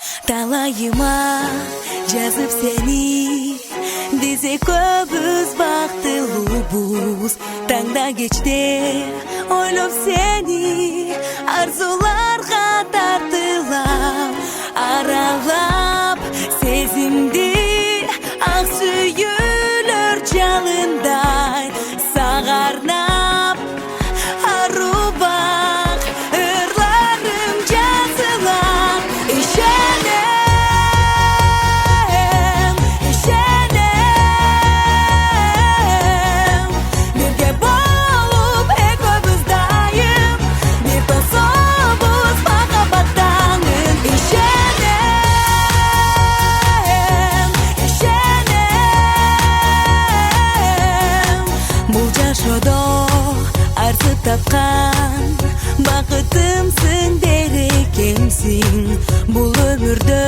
Талайыма жазып сени, десек көбүз бактылуубуз. Таңда кечте ойлоп сени, арзуларга тартылам, аралап сезимди, ак сүйүлөр жалындай сагарнап. Арубак ырларым жазылат, ишенем, ишенем. Бирге болуп экөөбүз дайым, бир тособуз махабаттанын. Ишенем, ишенем. Бул жашоодо арзып тапкан бакытымсың, берекемсиң. Бул өмүрдө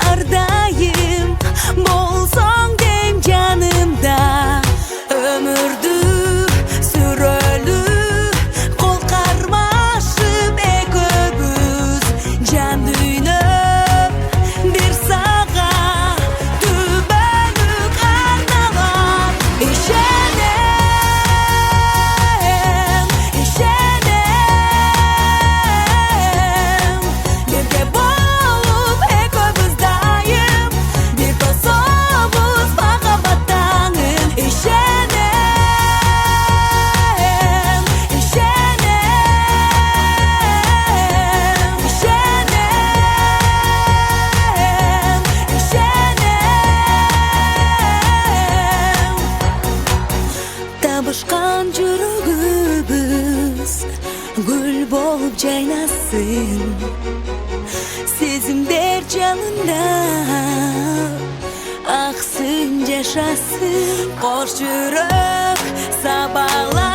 ардайым болсоң дейм жанымда. Өмүрдү сүрөлү кол кармашып экөөбүз, жан дүйнөп бир сага түбөлүк арналат. Ишенем, ишенем. Бирге болуп экөөбүз дайым, бир тособуз махабаттанын. Ишенем, ишенем, ишенем, ишенем. Табышкан жүрөгүбүз гүл болуп жайнасын, сезимдер жалында аксын жашасын. Кош жүрөк сабалап